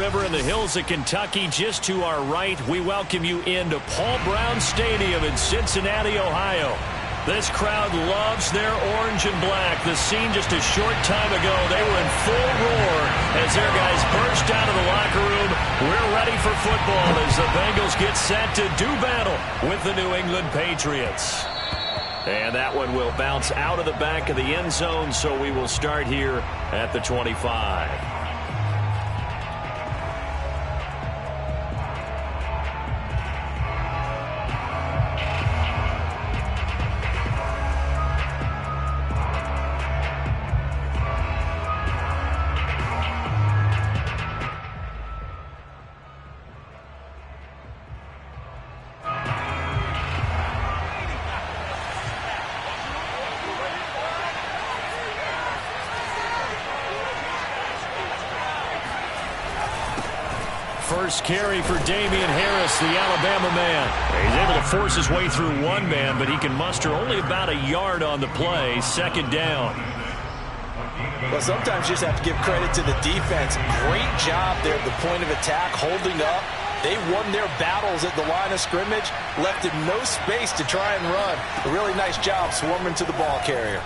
River in the hills of Kentucky. Just to our right, we welcome you into Paul Brown Stadium in Cincinnati, Ohio. This crowd loves their orange and black. The scene just a short time ago, they were in full roar as their guys burst out of the locker room. We're ready for football as the Bengals get set to do battle with the New England Patriots. And that one will bounce out of the back of the end zone, so we will start here at the 25. First carry for Damian Harris, the Alabama man. He's able to force his way through one man, but he can muster only about a yard on the play. Second down. Well, sometimes you just have to give credit to the defense. Great job there at the point of attack, holding up. They won their battles at the line of scrimmage, left him no space to try and run. A really nice job swarming to the ball carrier.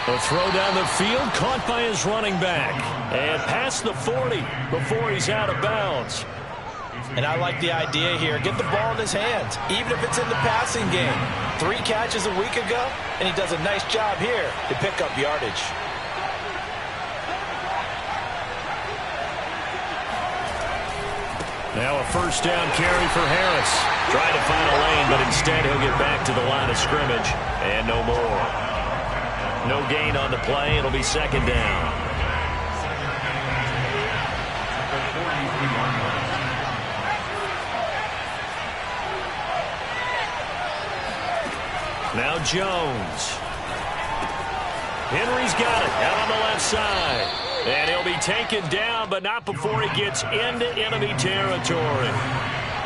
A throw down the field, caught by his running back. And past the 40 before he's out of bounds. And I like the idea here. Get the ball in his hands, even if it's in the passing game. 3 catches a week ago, and he does a nice job here to pick up yardage. Now a first down carry for Harris. Trying to find a lane, but instead he'll get back to the line of scrimmage. And no more. No gain on the play. It'll be second down. Now Jones. Henry's got it out on the left side. And he'll be taken down, but not before he gets into enemy territory.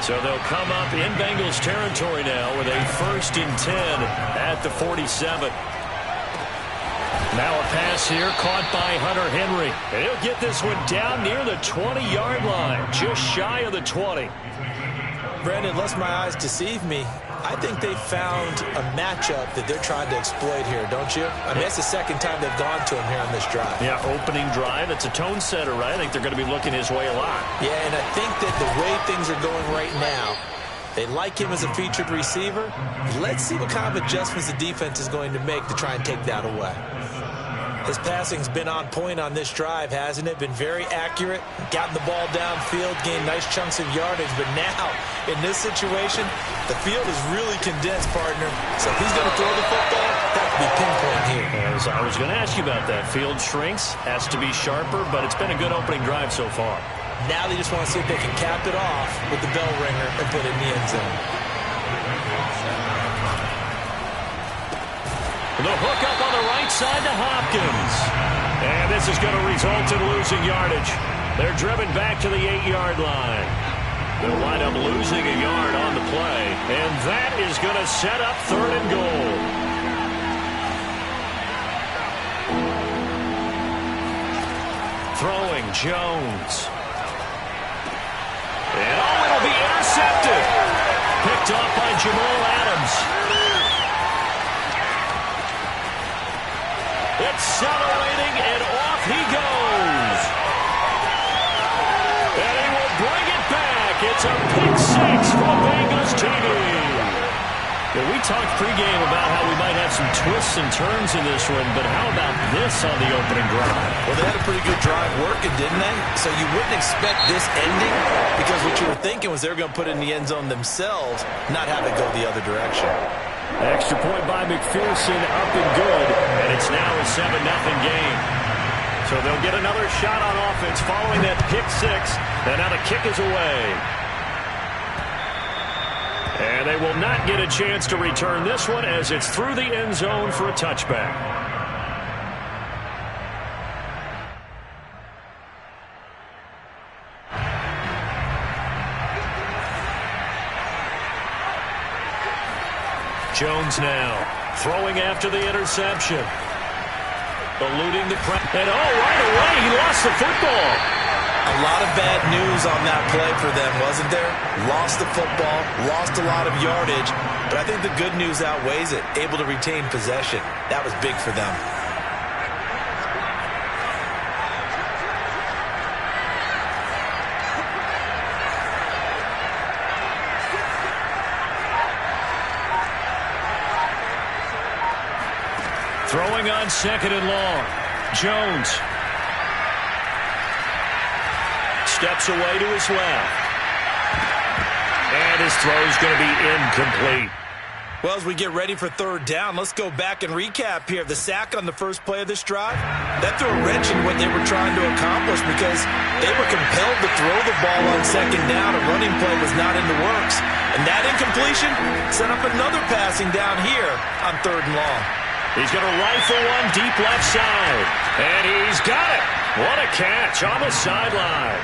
So they'll come up in Bengals territory now with a 1st and 10 at the 47. Now a pass here caught by Hunter Henry. And he'll get this one down near the 20-yard line, just shy of the 20. Brandon, lest my eyes deceive me, I think they found a matchup that they're trying to exploit here, don't you? I mean, it's the second time they've gone to him here on this drive. Yeah, opening drive. It's a tone setter, right? I think they're going to be looking his way a lot. Yeah, and I think that the way things are going right now, they like him as a featured receiver. Let's see what kind of adjustments the defense is going to make to try and take that away. His passing's been on point on this drive, hasn't it? Been very accurate, gotten the ball downfield, gained nice chunks of yardage. But now, in this situation, the field is really condensed, partner. So if he's going to throw the football, that could be pinpoint here. As I was going to ask you about that. Field shrinks, has to be sharper, but it's been a good opening drive so far. Now they just want to see if they can cap it off with the bell ringer and put it in the end zone. The hook up on the right side to Hopkins. And this is going to result in losing yardage. They're driven back to the 8-yard line. They'll wind up losing a yard on the play. And that is going to set up 3rd and goal. Throwing Jones. And it'll be intercepted. Picked off by Jamal Adams. Accelerating, and off he goes. And he will bring it back. It's a pick 6 for the Bengals TV. Yeah, we talked pregame about how we might have some twists and turns in this one, but how about this on the opening drive? Well, they had a pretty good drive working, didn't they? So you wouldn't expect this ending, because what you were thinking was they were going to put it in the end zone themselves, not have it go the other direction. Extra point by McPherson, up and good, and it's now a 7-0 game. So they'll get another shot on offense following that pick 6, and now the kick is away. And they will not get a chance to return this one as it's through the end zone for a touchback. Jones now throwing after the interception. Eluding the press. And right away, he lost the football. A lot of bad news on that play for them, wasn't there? Lost the football, lost a lot of yardage, but I think the good news outweighs it. Able to retain possession. That was big for them. Throwing on 2nd and long. Jones. Steps away to his left. And his throw is going to be incomplete. Well, as we get ready for 3rd down, let's go back and recap here. The sack on the first play of this drive, that threw a wrench in what they were trying to accomplish because they were compelled to throw the ball on 2nd down. A running play was not in the works. And that incompletion set up another passing down here on 3rd and long. He's going to rifle one deep left side. And he's got it. What a catch on the sideline.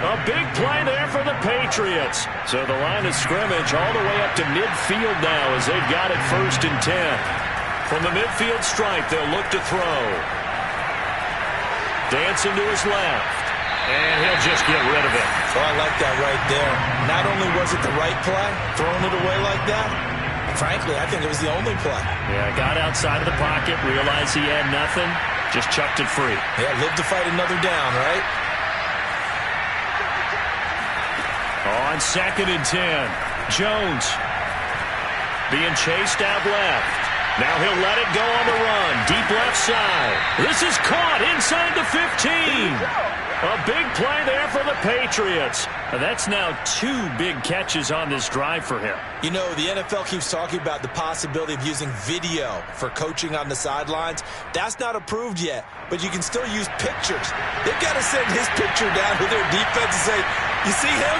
A big play there for the Patriots. So the line of scrimmage all the way up to midfield now as they've got it 1st and 10. From the midfield stripe, they'll look to throw. Dancing to his left. And he'll just get rid of it. Oh, I like that right there. Not only was it the right play, throwing it away like that, frankly, I think it was the only play. Yeah, got outside of the pocket, realized he had nothing, just chucked it free. Yeah, live to fight another down, right? On 2nd and 10, Jones being chased out left. Now he'll let it go on the run, deep left side. This is caught inside the 15. A big play there for the Patriots. That's now 2 big catches on this drive for him. You know, the NFL keeps talking about the possibility of using video for coaching on the sidelines. That's not approved yet, but you can still use pictures. They've got to send his picture down to their defense and say, you see him?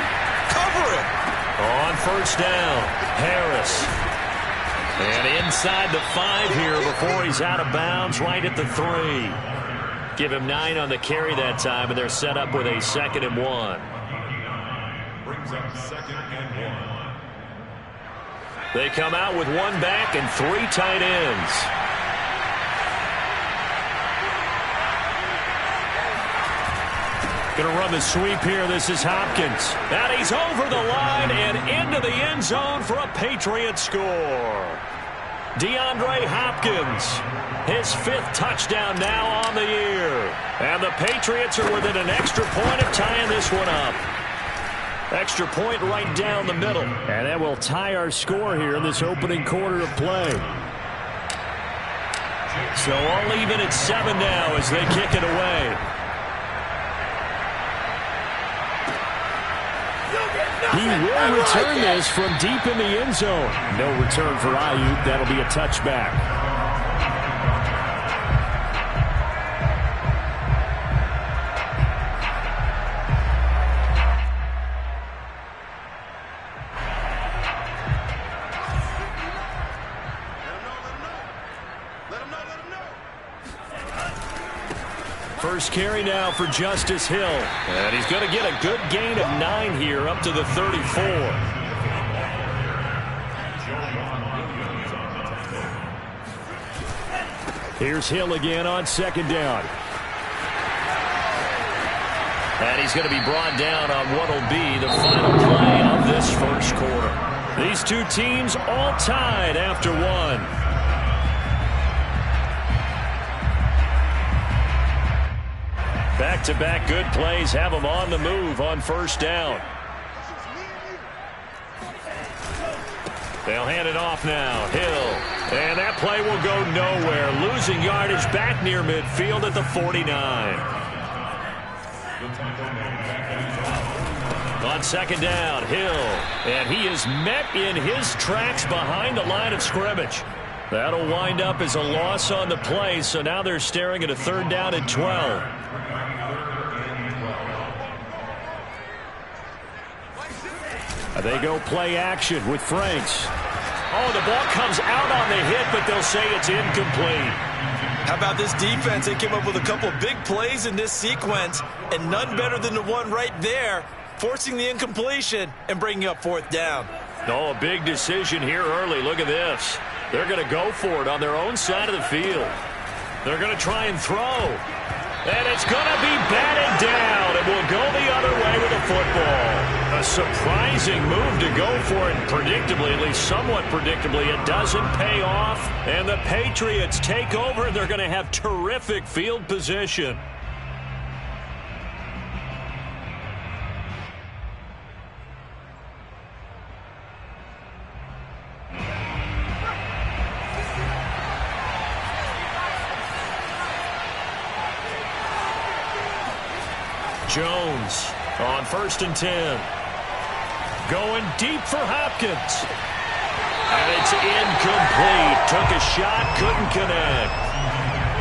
Cover him. On 1st down, Harris. And inside the 5 here before he's out of bounds, right at the 3. Give him 9 on the carry that time, and they're set up with a 2nd and 1. Brings up 2nd and 1. They come out with 1 back and 3 tight ends. Going to run the sweep here. This is Hopkins. And he's over the line and into the end zone for a Patriots score. DeAndre Hopkins, his 5th touchdown now on the year. And the Patriots are within an extra point of tying this one up. Extra point right down the middle. And that will tie our score here in this opening quarter of play. So all even at 7 now as they kick it away. He will return this from deep in the end zone. No return for Ayuk. That'll be a touchback. First carry now for Justice Hill. And he's going to get a good gain of 9 here up to the 34. Here's Hill again on 2nd down. And he's going to be brought down on what will be the final play of this first quarter. These 2 teams all tied after 1. Back-to-back good plays have them on the move on 1st down. They'll hand it off now. Hill. And that play will go nowhere. Losing yardage back near midfield at the 49. On 2nd down, Hill. And he is met in his tracks behind the line of scrimmage. That'll wind up as a loss on the play, so now they're staring at a 3rd down and 12. They go play action with Franks. Oh, the ball comes out on the hit, but they'll say it's incomplete. How about this defense? They came up with a couple of big plays in this sequence, and none better than the one right there, forcing the incompletion and bringing up 4th down. Oh, a big decision here early. Look at this. They're going to go for it on their own side of the field. They're going to try and throw. And it's going to be batted down. It will go the other way with a football. A surprising move to go for it. Predictably, at least somewhat predictably, it doesn't pay off. And the Patriots take over. They're going to have terrific field position. Jones on 1st and 10. Going deep for Hopkins. And it's incomplete. Took a shot, couldn't connect.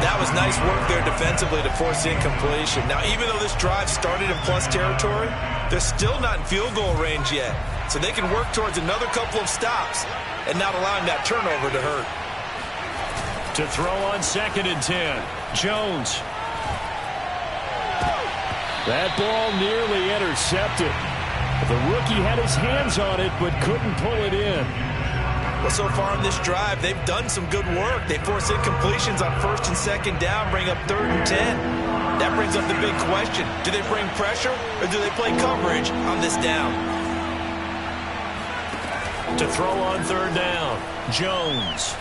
That was nice work there defensively to force incompletion. Now, even though this drive started in plus territory, they're still not in field goal range yet. So they can work towards another couple of stops and not allowing that turnover to hurt. To throw on 2nd and 10. Jones. That ball nearly intercepted. The rookie had his hands on it, but couldn't pull it in. Well, so far in this drive, they've done some good work. They force incompletions on 1st and 2nd down, bring up 3rd and 10. That brings up the big question. Do they bring pressure, or do they play coverage on this down? To throw on 3rd down, Jones.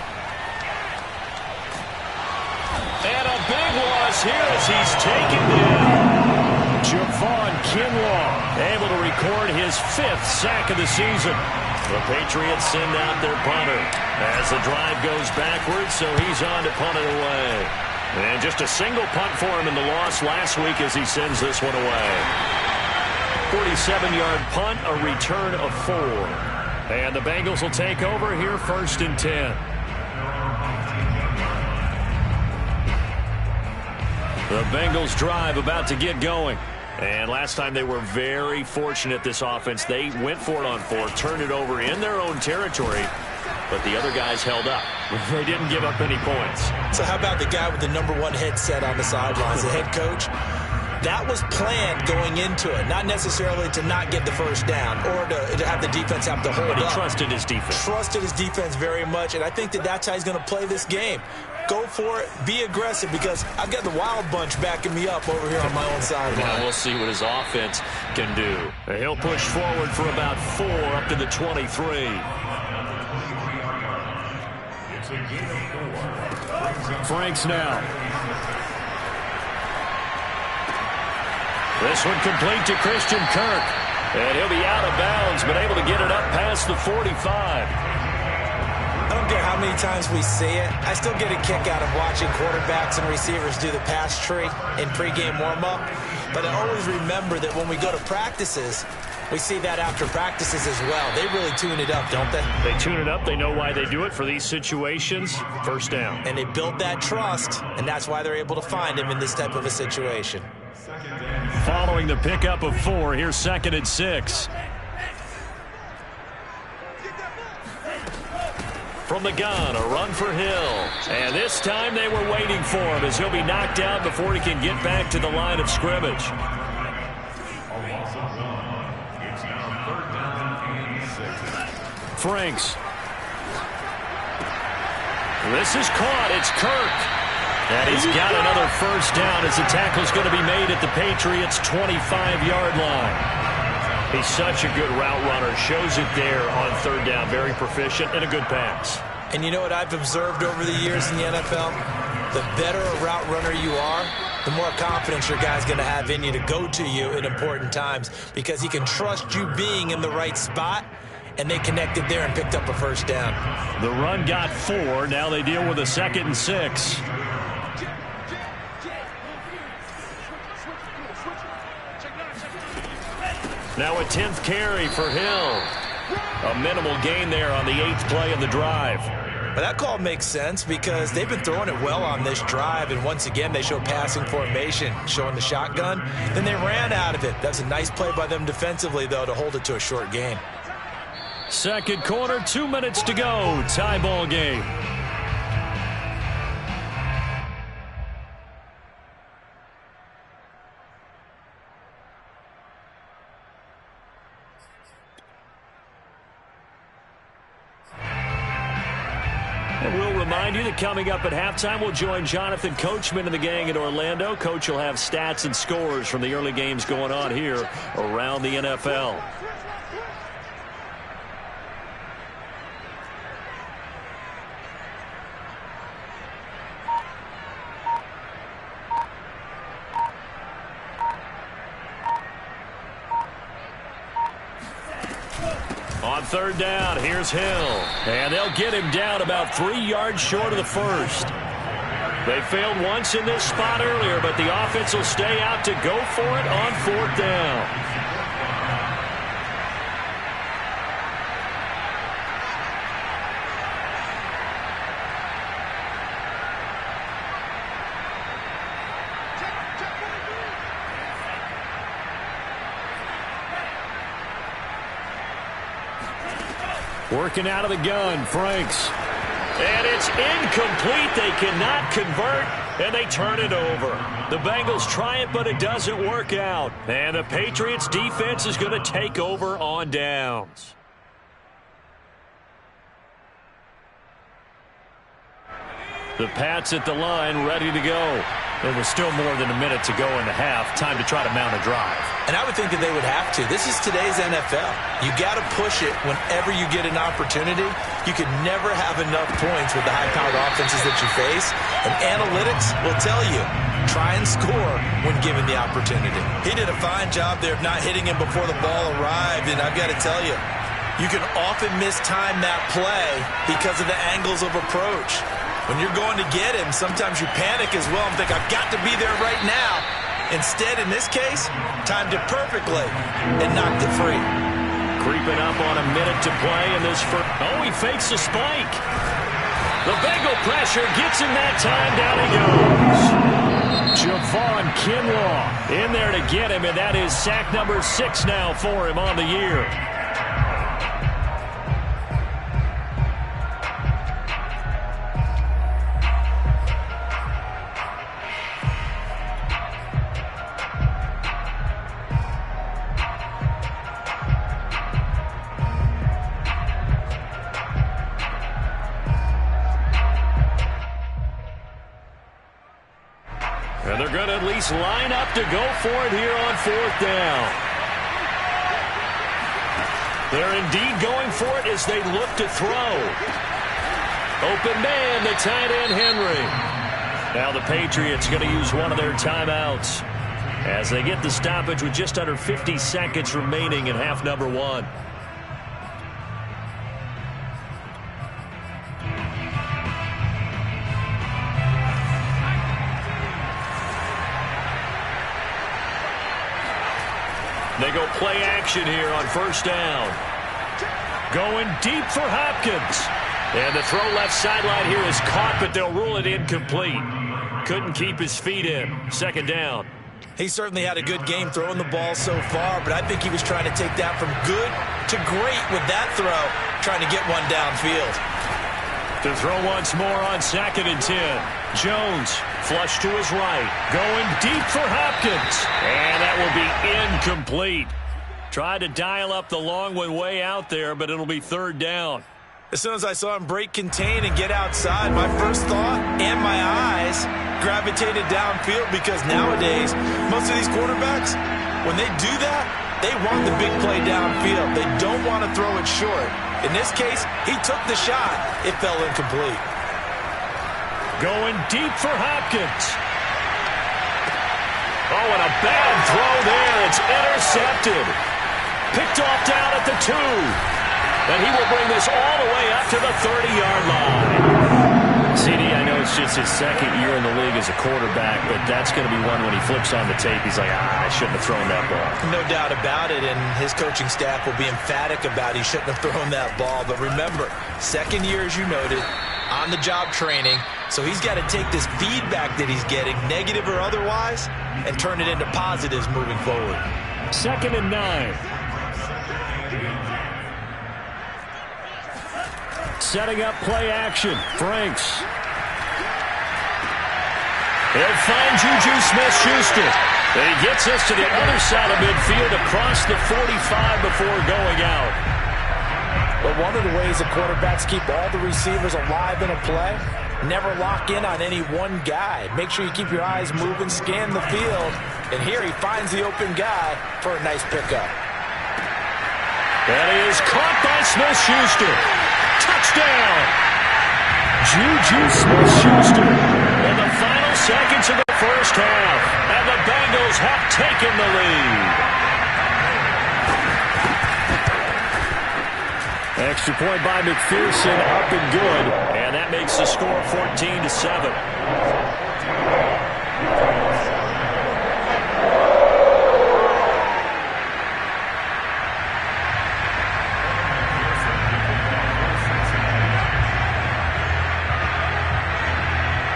And a big loss here as he's taken down. Javon Kinlaw able to record his 5th sack of the season. The Patriots send out their punter as the drive goes backwards, so he's on to punt it away. And just a single punt for him in the loss last week as he sends this one away. 47-yard punt, a return of 4. And the Bengals will take over here 1st and 10. The Bengals drive about to get going. And last time they were very fortunate, this offense. They went for it on 4, turned it over in their own territory, but the other guys held up. They didn't give up any points. So how about the guy with the #1 headset on the sidelines, the head coach? That was planned going into it, not necessarily to not get the first down or to have the defense have to hold up. But he trusted his defense. Trusted his defense very much, and I think that's how he's going to play this game. Go for it, be aggressive, because I've got the wild bunch backing me up over here on my own sideline. Now we'll see what his offense can do. He'll push forward for about 4 up to the 23. Franks now. This one complete to Christian Kirk. And he'll be out of bounds, but able to get it up past the 45. I don't care how many times we see it. I still get a kick out of watching quarterbacks and receivers do the pass tree in pregame warm-up. But I always remember that when we go to practices, we see that after practices as well. They really tune it up, don't they? They tune it up. They know why they do it for these situations. 1st down. And they build that trust, and that's why they're able to find him in this type of a situation. Following the pickup of 4, here's 2nd and 6. From the gun, a run for Hill. And this time they were waiting for him as he'll be knocked down before he can get back to the line of scrimmage. Franks. This is caught. It's Kirk. And he's got another 1st down as the tackle's going to be made at the Patriots' 25-yard line. He's such a good route runner. Shows it there on 3rd down. Very proficient and a good pass. And you know what I've observed over the years in the NFL? The better a route runner you are, the more confidence your guy's going to have in you to go to you in important times, because he can trust you being in the right spot, and they connected there and picked up a 1st down. The run got 4. Now they deal with a 2nd and 6. Now a 10th carry for Hill. A minimal gain there on the 8th play of the drive. But that call makes sense because they've been throwing it well on this drive, and once again they show passing formation, showing the shotgun. Then they ran out of it. That's a nice play by them defensively, though, to hold it to a short gain. 2nd quarter, 2 minutes to go. Tie ball game. remind you that coming up at halftime, we'll join Jonathan Coachman and the gang in Orlando. Coach will have stats and scores from the early games going on here around the NFL. On third down, here's Hill. And they'll get him down about 3 yards short of the first. They failed once in this spot earlier, but the offense will stay out to go for it on fourth down. Working out of the gun, Franks. And it's incomplete. They cannot convert, and they turn it over. The Bengals try it, but it doesn't work out. And the Patriots defense is going to take over on downs. The Pats at the line, ready to go. There was still more than a minute to go in the half. Time to try to mount a drive. And I would think that they would have to. This is today's NFL. You got to push it whenever you get an opportunity. You could never have enough points with the high-powered offenses that you face. And analytics will tell you, try and score when given the opportunity. He did a fine job there of not hitting him before the ball arrived. And I've got to tell you, you can often mistime that play because of the angles of approach. When you're going to get him, sometimes you panic as well and think, I've got to be there right now. Instead, in this case, timed it perfectly and knocked it free. Creeping up on a minute to play in this first. Oh, he fakes a spike. The Bengal pressure gets him that time. Down he goes. Javon Kinlaw in there to get him, and that is sack number 6 now for him on the year. And they're going to at least line up to go for it here on fourth down. They're indeed going for it as they look to throw. Open man, the tight end, Henry. Now the Patriots going to use one of their timeouts as they get the stoppage with just under 50 seconds remaining in half number 1. They go play action here on first down. Going deep for Hopkins. And the throw left sideline here is caught, but they'll rule it incomplete. Couldn't keep his feet in. Second down. He certainly had a good game throwing the ball so far, but I think he was trying to take that from good to great with that throw, trying to get one downfield. To throw once more on 2nd and 10. Jones, flush to his right. Going deep for Hopkins. And that will be incomplete. Tried to dial up the long one way out there, but it'll be third down. As soon as I saw him break contain and get outside, my first thought and my eyes gravitated downfield because nowadays, most of these quarterbacks, when they do that, they want the big play downfield. They don't want to throw it short. In this case, he took the shot. It fell incomplete. Going deep for Hopkins. Oh, and a bad throw there. It's intercepted. Picked off down at the 2. And he will bring this all the way up to the 30-yard line. CD, I know it's just his second year in the league as a quarterback, but that's going to be one when he flips on the tape. He's like, I shouldn't have thrown that ball. No doubt about it, and his coaching staff will be emphatic about he shouldn't have thrown that ball. But remember, second year, as you noted, on-the-job training, so he's got to take this feedback that he's getting, negative or otherwise, and turn it into positives moving forward. 2nd and 9. Setting up play action. Franks. He'll find Juju Smith-Schuster. He gets us to the other side of midfield across the 45 before going out. But one of the ways that quarterbacks keep all the receivers alive in a play, never lock in on any one guy. Make sure you keep your eyes moving, scan the field. And here he finds the open guy for a nice pickup. And he is caught by Smith-Schuster. Touchdown! Juju Smith-Schuster in the final seconds of the first half. And the Bengals have taken the lead. Extra point by McPherson, up and good. And that makes the score 14-7.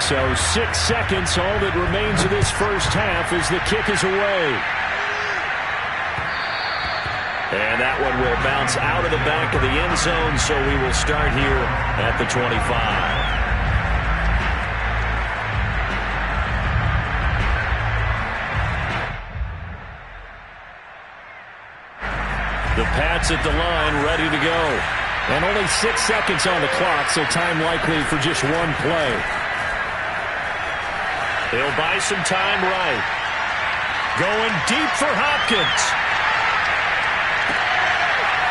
So 6 seconds, all that remains of this first half as the kick is away. And that one will bounce out of the back of the end zone, so we will start here at the 25. The Pats at the line, ready to go. And only 6 seconds on the clock, so time likely for just one play. They'll buy some time right. Going deep for Hopkins.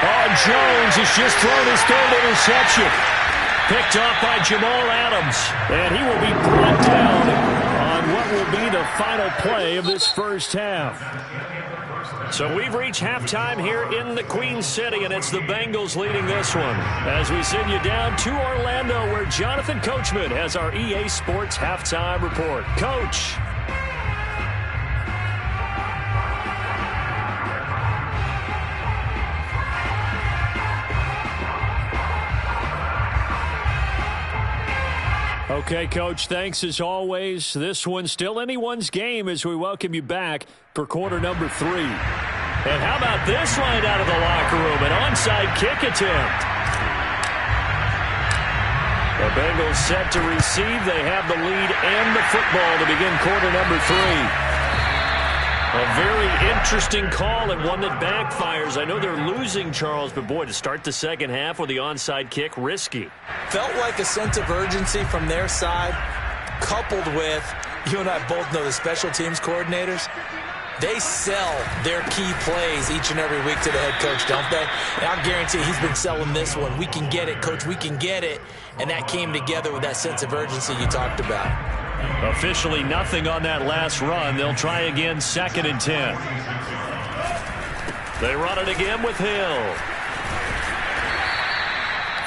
Oh, Jones has just thrown his third interception. Picked off by Jamal Adams. And he will be brought down on what will be the final play of this first half. So we've reached halftime here in the Queen City, and it's the Bengals leading this one. As we send you down to Orlando, where Jonathan Coachman has our EA Sports halftime report. Coach. Okay, Coach, thanks as always. This one's still anyone's game as we welcome you back for quarter number 3. And how about this line out of the locker room? An onside kick attempt. The Bengals set to receive. They have the lead and the football to begin quarter number 3. A very interesting call and one that backfires. I know they're losing, Charles, but boy, to start the second half with the onside kick, risky. Felt like a sense of urgency from their side, coupled with, you and I both know the special teams coordinators, they sell their key plays each and every week to the head coach, don't they? And I'll guarantee he's been selling this one. We can get it, coach, we can get it. And that came together with that sense of urgency you talked about. Officially nothing on that last run. They'll try again, 2nd and 10. They run it again with Hill.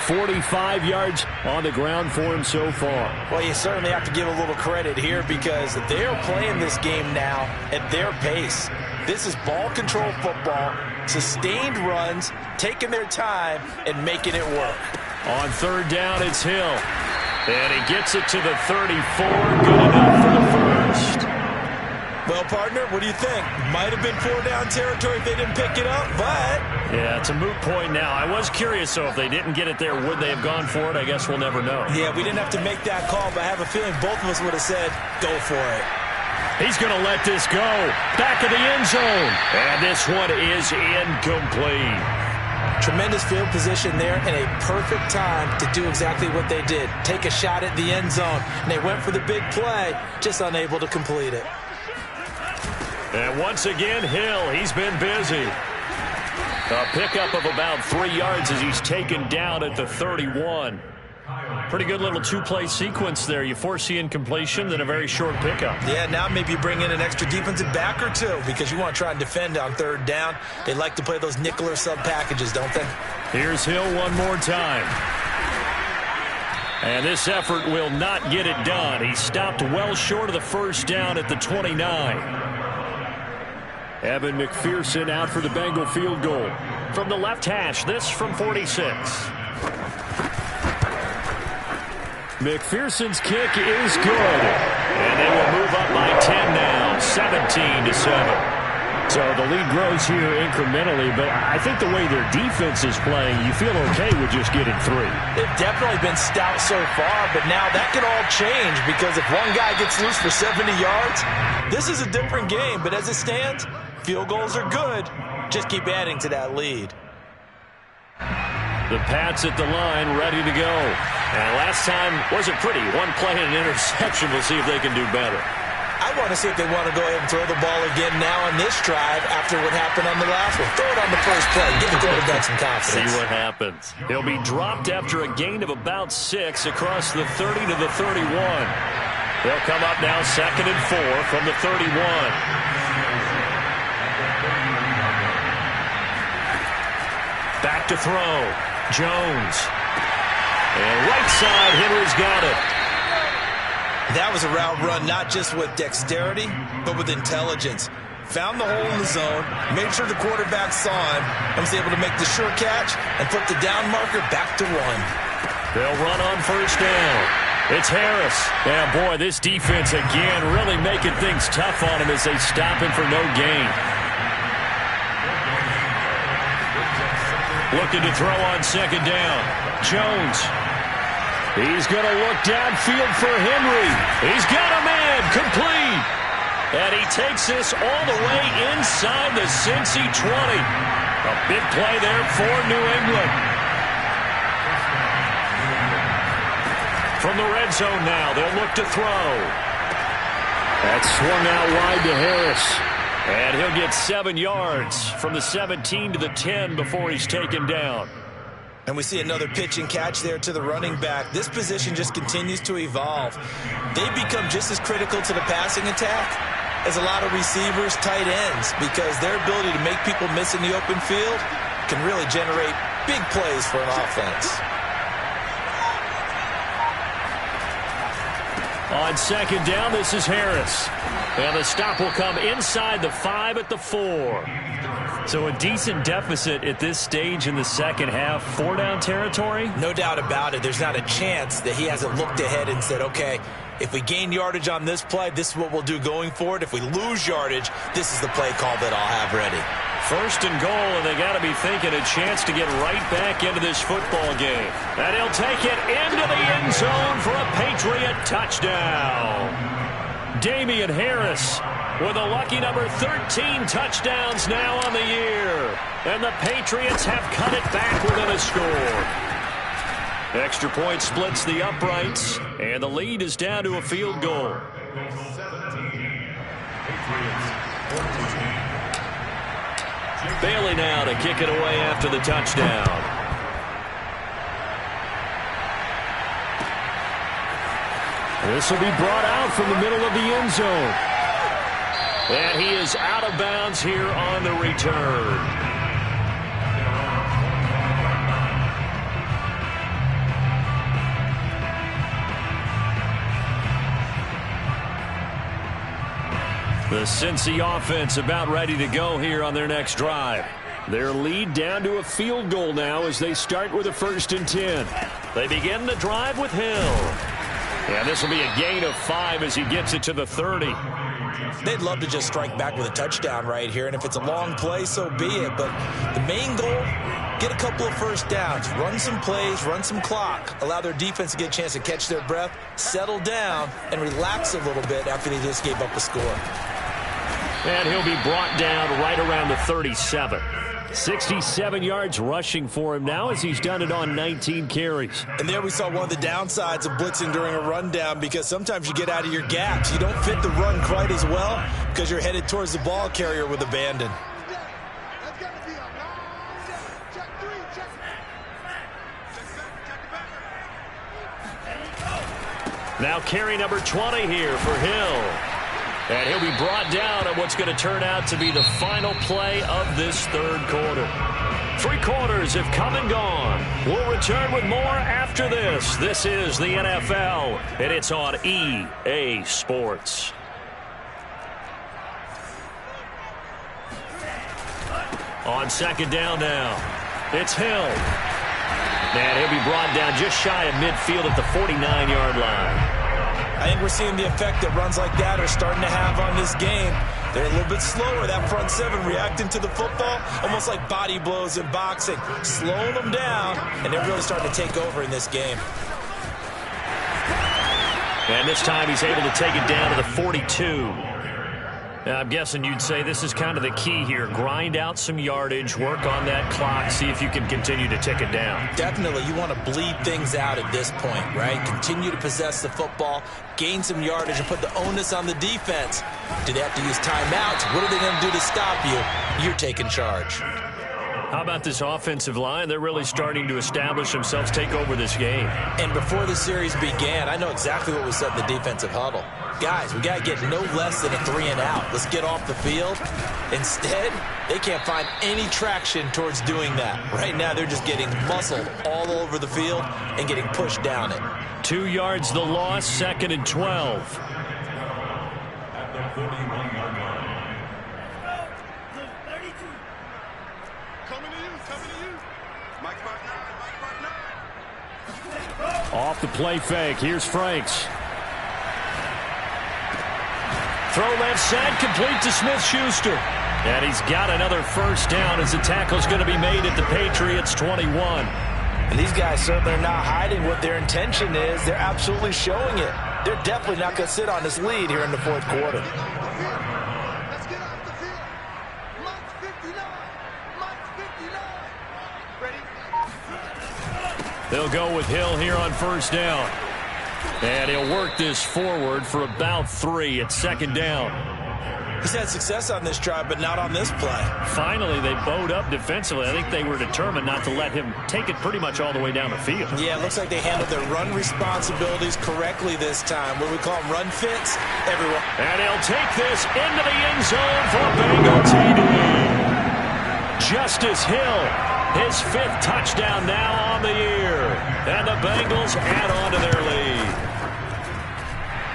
45 yards on the ground for him so far. Well, you certainly have to give a little credit here because they're playing this game now at their pace. This is ball control football, sustained runs, taking their time and making it work. On 3rd down, it's Hill. And he gets it to the 34. Good enough for the first. Well, partner, what do you think? Might have been 4-down territory if they didn't pick it up, but... Yeah, it's a moot point now. I was curious, so if they didn't get it there, would they have gone for it? I guess we'll never know. Yeah, we didn't have to make that call, but I have a feeling both of us would have said, go for it. He's going to let this go. Back of the end zone. And this one is incomplete. Tremendous field position there and a perfect time to do exactly what they did. Take a shot at the end zone. And they went for the big play, just unable to complete it. And once again, Hill, he's been busy. A pickup of about 3 yards as he's taken down at the 31. Pretty good little two-play sequence there. You force the incompletion, then a very short pickup. Yeah, now maybe you bring in an extra defensive back or two because you want to try and defend on 3rd down. They like to play those nickel or sub packages, don't they? Here's Hill one more time. And this effort will not get it done. He stopped well short of the first down at the 29. Evan McPherson out for the Bengal field goal. From the left hash, this from 46. McPherson's kick is good. And they will move up by 10 now, 17-7. So the lead grows here incrementally, but I think the way their defense is playing, you feel okay with just getting 3. They've definitely been stout so far, but now that could all change because if one guy gets loose for 70 yards, this is a different game. But as it stands, field goals are good. Just keep adding to that lead. The Pats at the line, ready to go. And last time wasn't pretty. One play and an interception. We'll see if they can do better. I want to see if they want to go ahead and throw the ball again now on this drive after what happened on the last one. Throw it on the first play. Give the quarterback some confidence. See what happens. He'll be dropped after a gain of about 6 across the 30 to the 31. They'll come up now 2nd and 4 from the 31. Back to throw. Jones. And right side, Henry's got it. That was a route run, not just with dexterity, but with intelligence. Found the hole in the zone, made sure the quarterback saw him, and was able to make the sure catch and put the down marker back to 1. They'll run on first down. It's Harris. Yeah, boy, this defense again really making things tough on him as they stop him for no gain. Looking to throw on 2nd down. Jones. He's going to look downfield for Henry. He's got a man. Complete. And he takes this all the way inside the Cincy 20. A big play there for New England. From the red zone now, they'll look to throw. That's swung out wide to Harris. And he'll get 7 yards from the 17 to the 10 before he's taken down. And we see another pitch and catch there to the running back. This position just continues to evolve. They become just as critical to the passing attack as a lot of receivers, tight ends, because their ability to make people miss in the open field can really generate big plays for an offense. On 2nd down, this is Harris. And the stop will come inside the 5 at the 4. So a decent deficit at this stage in the second half. 4-down territory? No doubt about it. There's not a chance that he hasn't looked ahead and said, okay, if we gain yardage on this play, this is what we'll do going forward. If we lose yardage, this is the play call that I'll have ready. 1st and goal, and they got to be thinking a chance to get right back into this football game. And he'll take it into the end zone for a Patriot touchdown. Damian Harris with a lucky number 13 touchdowns now on the year. And the Patriots have cut it back within a score. Extra point splits the uprights, and the lead is down to a field goal. Bailey now to kick it away after the touchdown. This will be brought out from the middle of the end zone. And he is out of bounds here on the return. The Cincy offense about ready to go here on their next drive. Their lead down to a field goal now as they start with a 1st and 10. They begin the drive with Hill. And this will be a gain of 5 as he gets it to the 30. They'd love to just strike back with a touchdown right here, and if it's a long play, so be it. But the main goal, get a couple of first downs, run some plays, run some clock, allow their defense to get a chance to catch their breath, settle down, and relax a little bit after they just gave up a score. And he'll be brought down right around the 37. 67 yards rushing for him now as he's done it on 19 carries. And there we saw one of the downsides of blitzing during a rundown, because sometimes you get out of your gaps. You don't fit the run quite as well because you're headed towards the ball carrier with abandon. Now carry number 20 here for Hill. And he'll be brought down on what's going to turn out to be the final play of this 3rd quarter. 3 quarters have come and gone. We'll return with more after this. This is the NFL, and it's on EA Sports. On 2nd down now, it's Hill. And he'll be brought down just shy of midfield at the 49-yard line. I think we're seeing the effect that runs like that are starting to have on this game. They're a little bit slower, that front 7, reacting to the football, almost like body blows in boxing, slowing them down, and they're really starting to take over in this game. And this time he's able to take it down to the 42. I'm guessing you'd say this is kind of the key here. Grind out some yardage, work on that clock, see if you can continue to tick it down. Definitely. You want to bleed things out at this point, right? Continue to possess the football, gain some yardage, and put the onus on the defense. Do they have to use timeouts? What are they going to do to stop you? You're taking charge. How about this offensive line? They're really starting to establish themselves, take over this game. And before the series began, I know exactly what was said in the defensive huddle. Guys, we got to get no less than a 3-and-out. Let's get off the field. Instead, they can't find any traction towards doing that. Right now, they're just getting muscled all over the field and getting pushed down it. 2 yards the loss, 2nd and 12. At the 41-yard line. Off the play fake. Here's Franks. Throw left side, complete to Smith-Schuster. And he's got another first down as the tackle's going to be made at the Patriots' 21. And these guys certainly are not hiding what their intention is. They're absolutely showing it. They're definitely not going to sit on this lead here in the fourth quarter. They'll go with Hill here on first down. And he'll work this forward for about 3 at 2nd down. He's had success on this drive, but not on this play. Finally, they bowed up defensively. I think they were determined not to let him take it pretty much all the way down the field. Yeah, it looks like they handled their run responsibilities correctly this time. What we call them run fits, everyone. And he'll take this into the end zone for a Bengal TD. Justice Hill, his 5th touchdown now on the year. And the Bengals add on to their lead.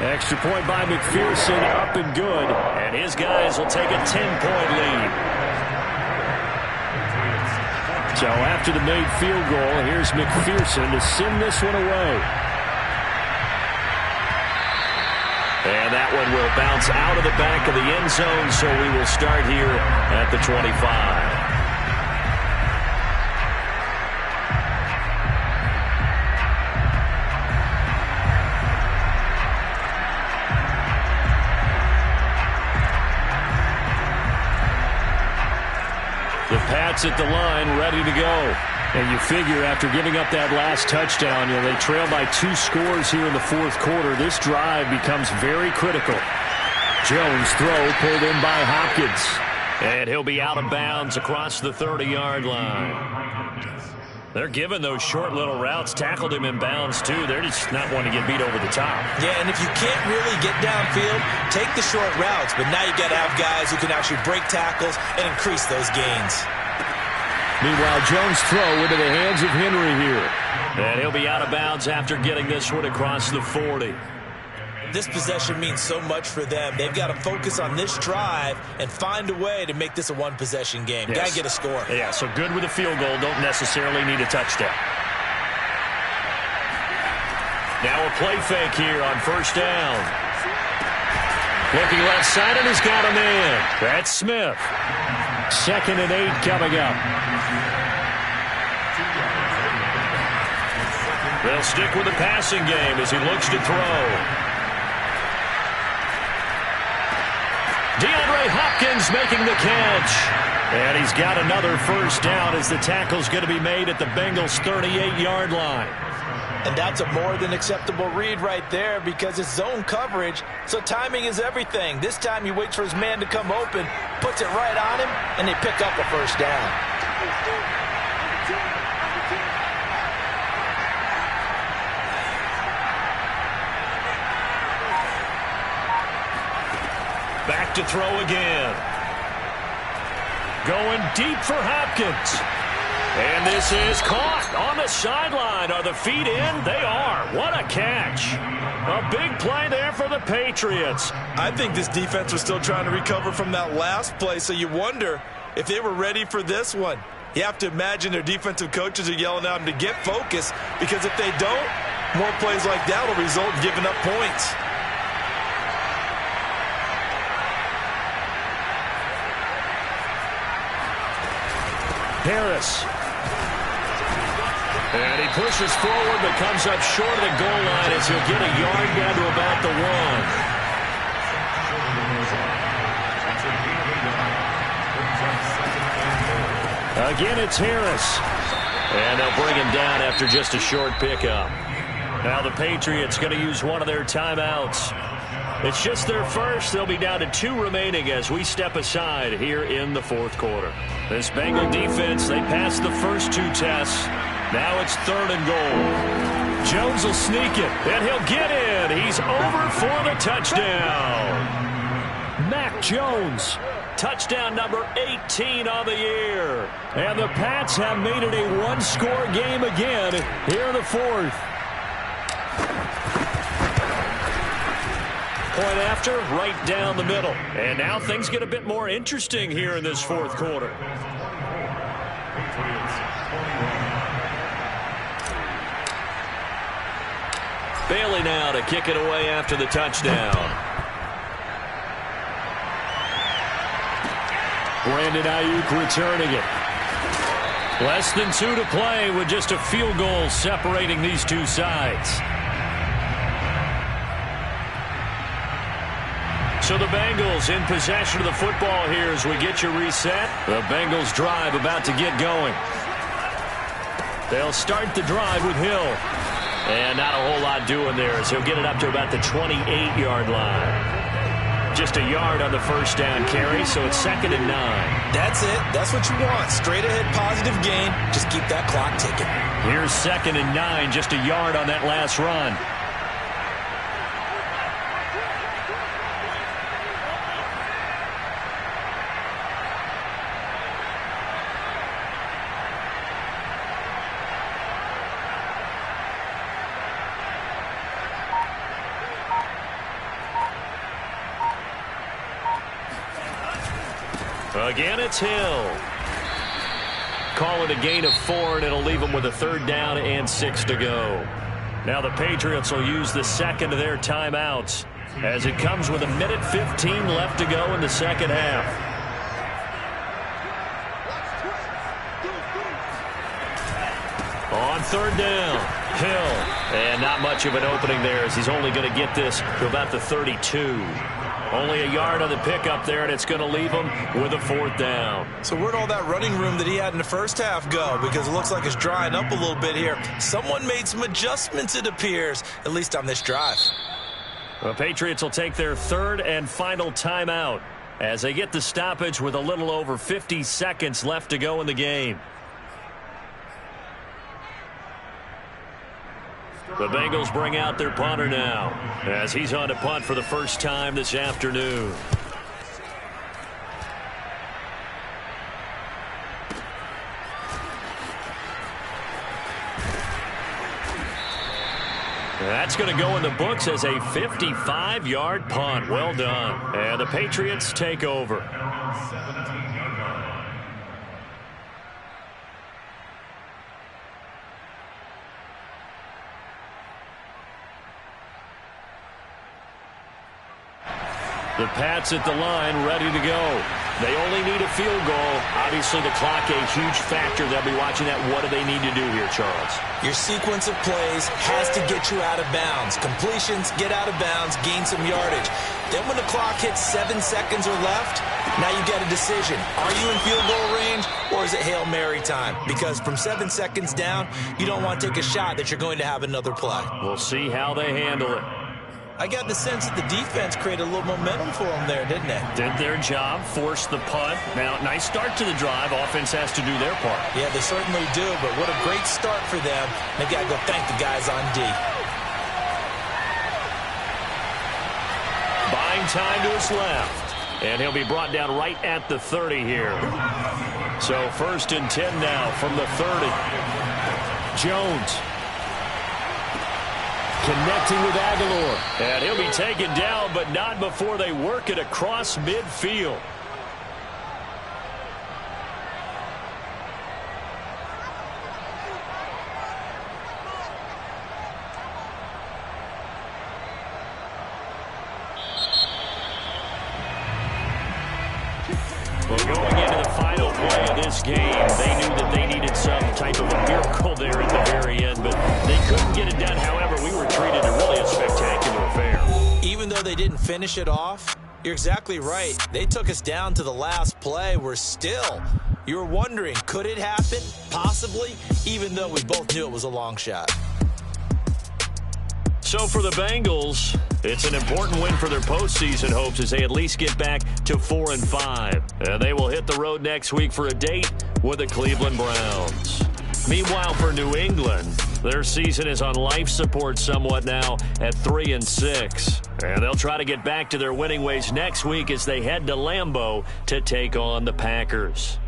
Extra point by McPherson, up and good. And his guys will take a 10-point lead. So after the made field goal, here's McPherson to send this one away. And that one will bounce out of the back of the end zone, so we will start here at the 25. The Pats at the line, ready to go. And you figure after giving up that last touchdown, they trail by 2 scores here in the fourth quarter. This drive becomes very critical. Jones throw pulled in by Hopkins. And he'll be out of bounds across the 30-yard line. They're giving those short little routes. Tackled him in bounds, too. They're just not wanting to get beat over the top. Yeah, and if you can't really get downfield, take the short routes. But now you got to have guys who can actually break tackles and increase those gains. Meanwhile, Jones' throw into the hands of Henry here. And he'll be out of bounds after getting this one across the 40. This possession means so much for them. They've got to focus on this drive and find a way to make this a one-possession game. Yes. Got to get a score. Yeah, so good with a field goal. Don't necessarily need a touchdown. Now a play fake here on first down. Looking left side, and he's got a man. That's Smith. 2nd and 8 coming up. They'll stick with the passing game as he looks to throw. DeAndre Hopkins making the catch. And he's got another first down as the tackle's going to be made at the Bengals' 38-yard line. And that's a more than acceptable read right there because it's zone coverage, so timing is everything. This time he waits for his man to come open, puts it right on him, and they pick up a first down. Back to throw again. Going deep for Hopkins. And this is caught on the sideline. Are the feet in? They are. What a catch. A big play there for the Patriots. I think this defense was still trying to recover from that last play, so you wonder if they were ready for this one. You have to imagine their defensive coaches are yelling at them to get focused, because if they don't, more plays like that will result in giving up points. Harris. And he pushes forward but comes up short of the goal line as he'll get a yard down to about the 1. Again, it's Harris. And they'll bring him down after just a short pickup. Now the Patriots going to use one of their timeouts. It's just their first. They'll be down to 2 remaining as we step aside here in the fourth quarter. This Bengal defense, they passed the first 2 tests. Now it's 3rd and goal. Jones will sneak it, and he'll get in. He's over for the touchdown. Mac Jones. Touchdown number 18 on the year. And the Pats have made it a 1-score game again here in the 4th. Point after, right down the middle. And now things get a bit more interesting here in this 4th quarter. Bailey now to kick it away after the touchdown. Brandon Ayuk returning it. Less than 2 to play with just a field goal separating these 2 sides. So the Bengals in possession of the football here as we get you reset. The Bengals drive about to get going. They'll start the drive with Hill. And not a whole lot doing there as he'll get it up to about the 28-yard line. Just a yard on the first down carry, so it's 2nd and 9. That's it. That's what you want. Straight ahead positive gain. Just keep that clock ticking. Here's 2nd and 9, just a yard on that last run. Again, it's Hill. Call it a gain of 4, and it'll leave them with a 3rd down and 6 to go. Now the Patriots will use the second of their timeouts as it comes with 1:15 left to go in the second half. On 3rd down, Hill. And not much of an opening there as he's only going to get this to about the 32. Only a yard on the pickup there, and it's going to leave him with a 4th down. So where'd all that running room that he had in the first half go? Because it looks like it's drying up a little bit here. Someone made some adjustments, it appears, at least on this drive. The Patriots will take their 3rd and final timeout as they get the stoppage with a little over 50 seconds left to go in the game. The Bengals bring out their punter now as he's on to punt for the first time this afternoon. That's going to go in the books as a 55-yard punt. Well done. And the Patriots take over. The Pats at the line, ready to go. They only need a field goal. Obviously, the clock a huge factor. They'll be watching that. What do they need to do here, Charles? Your sequence of plays has to get you out of bounds. Completions, get out of bounds, gain some yardage. Then when the clock hits 7 seconds or left, now you get a decision. Are you in field goal range, or is it Hail Mary time? Because from 7 seconds down, you don't want to take a shot that you're going to have another play. We'll see how they handle it. I got the sense that the defense created a little momentum for them there, didn't they? Did their job, forced the punt. Now, nice start to the drive. Offense has to do their part. Yeah, they certainly do, but what a great start for them. They've got to go thank the guys on D. Buying time to his left. And he'll be brought down right at the 30 here. So 1st and 10 now from the 30. Jones. Connecting with Aguilar. And he'll be taken down, but not before they work it across midfield. Well, going into the final play of this game, they knew that they needed some type of a miracle there at the very end, but they couldn't get it done. However, we were treated to really a spectacular affair. Even though they didn't finish it off, you're exactly right. They took us down to the last play. You're You're wondering, could it happen? Possibly, even though we both knew it was a long shot. So for the Bengals, it's an important win for their postseason hopes as they at least get back to 4-5. And they will hit the road next week for a date with the Cleveland Browns. Meanwhile, for New England, their season is on life support somewhat now at 3-6. And they'll try to get back to their winning ways next week as they head to Lambeau to take on the Packers.